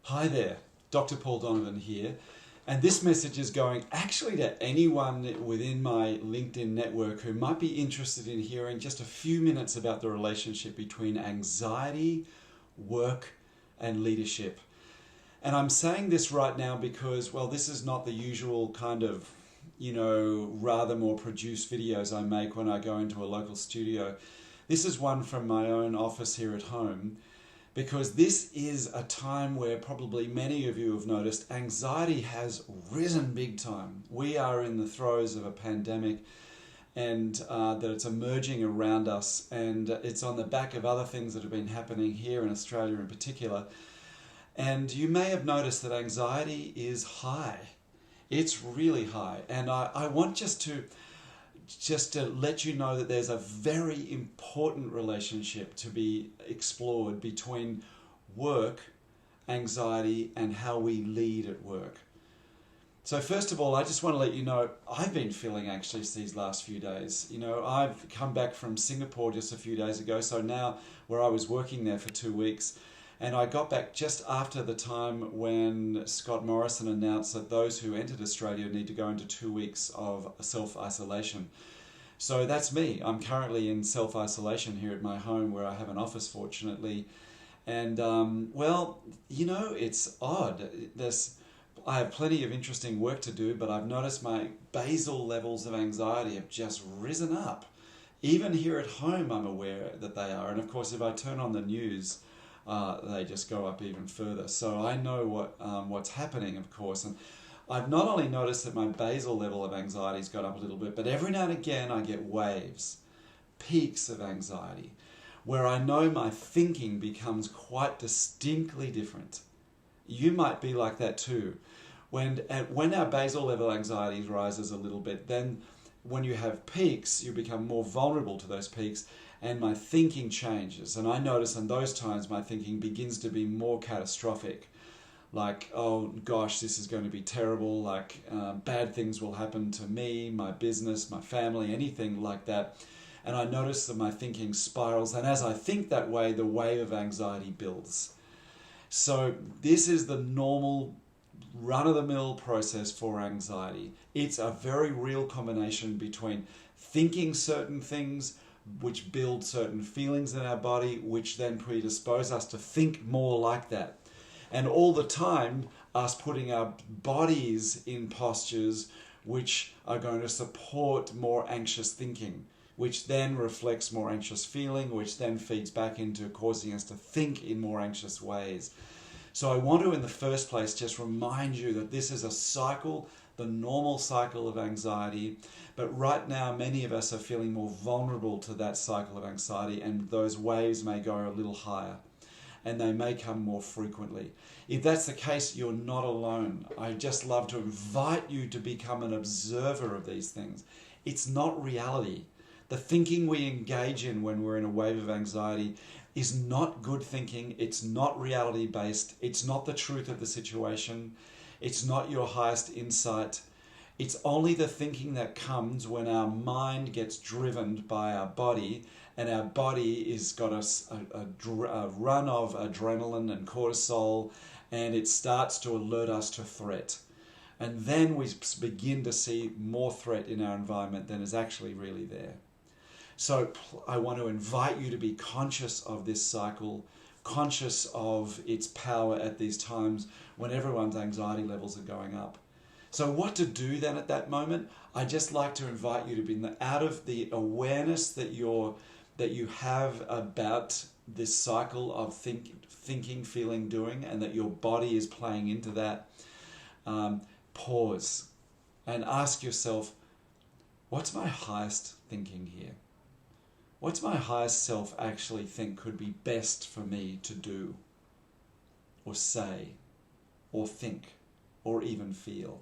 Hi there, Dr. Paul Donovan here, and this message is going actually to anyone within my LinkedIn network who might be interested in hearing just a few minutes about the relationship between anxiety, work, and leadership. And I'm saying this right now because, well, this is not the usual kind of, rather more produced videos I make when I go into a local studio. This is one from my own office here at home, because this is a time where probably many of you have noticed anxiety has risen big time. We are in the throes of a pandemic, and that it's emerging around us, and it's on the back of other things that have been happening here in Australia in particular. And you may have noticed that anxiety is high. It's really high. And I want just to let you know that there's a very important relationship to be explored between work, anxiety, and how we lead at work. So first of all, I just want to let you know, I've been feeling anxious these last few days. I've come back from Singapore just a few days ago, so now where I was working there for 2 weeks, and I got back just after the time when Scott Morrison announced that those who entered Australia need to go into 2 weeks of self-isolation. So that's me. I'm currently in self-isolation here at my home where I have an office, fortunately. And, it's odd. I have plenty of interesting work to do, but I've noticed my basal levels of anxiety have just risen up. Even here at home, I'm aware that they are. And of course, if I turn on the news, they just go up even further. So I know what's happening, of course. And I've not only noticed that my basal level of anxiety's got up a little bit, but every now and again I get waves, peaks of anxiety, where I know my thinking becomes quite distinctly different. You might be like that too. When our basal level anxiety rises a little bit, then when you have peaks, you become more vulnerable to those peaks, and my thinking changes. And I notice in those times my thinking begins to be more catastrophic. Like, oh gosh, this is going to be terrible, like bad things will happen to me, my business, my family, anything like that. And I notice that my thinking spirals, and as I think that way, the wave of anxiety builds. So this is the normal run-of-the-mill process for anxiety. It's a very real combination between thinking certain things, which build certain feelings in our body, which then predispose us to think more like that. And all the time, us putting our bodies in postures which are going to support more anxious thinking, which then reflects more anxious feeling, which then feeds back into causing us to think in more anxious ways. So I want to, in the first place, just remind you that this is a cycle, the normal cycle of anxiety. But right now, many of us are feeling more vulnerable to that cycle of anxiety, and those waves may go a little higher, and they may come more frequently. If that's the case, you're not alone. I just love to invite you to become an observer of these things. It's not reality. The thinking we engage in when we're in a wave of anxiety is not good thinking. It's not reality-based. It's not the truth of the situation. It's not your highest insight. It's only the thinking that comes when our mind gets driven by our body, and our body is got a run of adrenaline and cortisol, and it starts to alert us to threat. And then we begin to see more threat in our environment than is actually really there. So I want to invite you to be conscious of this cycle, conscious of its power at these times when everyone's anxiety levels are going up. So what to do then at that moment? I just like to invite you to be out of the awareness that you have about this cycle of thinking, feeling, doing, and that your body is playing into that. Pause and ask yourself, what's my highest thinking here? What's my highest self actually think could be best for me to do, or say, or think, or even feel?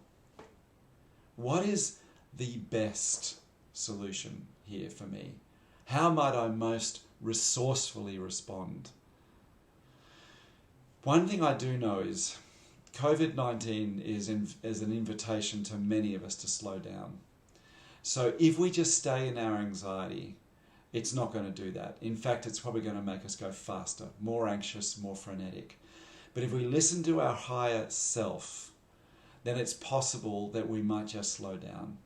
What is the best solution here for me? How might I most resourcefully respond? One thing I do know is COVID-19 is an invitation to many of us to slow down. So if we just stay in our anxiety, it's not going to do that. In fact, it's probably going to make us go faster, more anxious, more frenetic. But if we listen to our higher self, then it's possible that we might just slow down.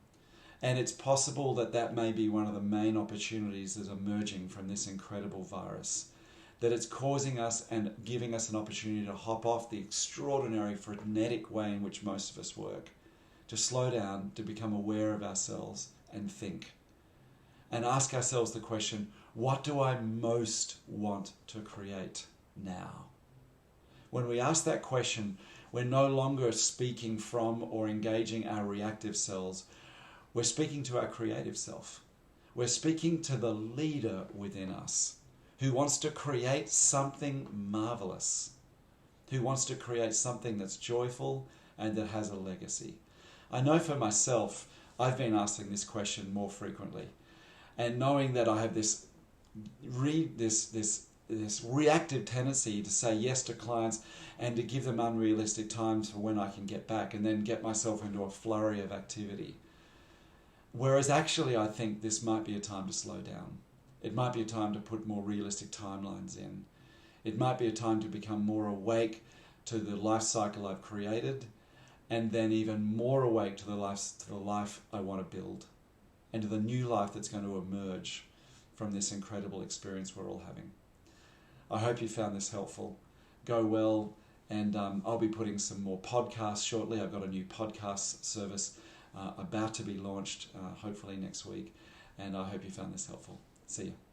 And it's possible that that may be one of the main opportunities that's emerging from this incredible virus. That it's causing us and giving us an opportunity to hop off the extraordinary, frenetic way in which most of us work. To slow down, to become aware of ourselves and think. And ask ourselves the question, what do I most want to create now? When we ask that question, we're no longer speaking from or engaging our reactive selves. We're speaking to our creative self. We're speaking to the leader within us who wants to create something marvelous, who wants to create something that's joyful and that has a legacy. I know for myself, I've been asking this question more frequently, and knowing that I have this reactive tendency to say yes to clients and to give them unrealistic times for when I can get back and then get myself into a flurry of activity. Whereas actually I think this might be a time to slow down. It might be a time to put more realistic timelines in. It might be a time to become more awake to the life cycle I've created, and then even more awake to the life I want to build, and to the new life that's going to emerge from this incredible experience we're all having. I hope you found this helpful. Go well, and I'll be putting some more podcasts shortly. I've got a new podcast service about to be launched, hopefully next week, and I hope you found this helpful. See you.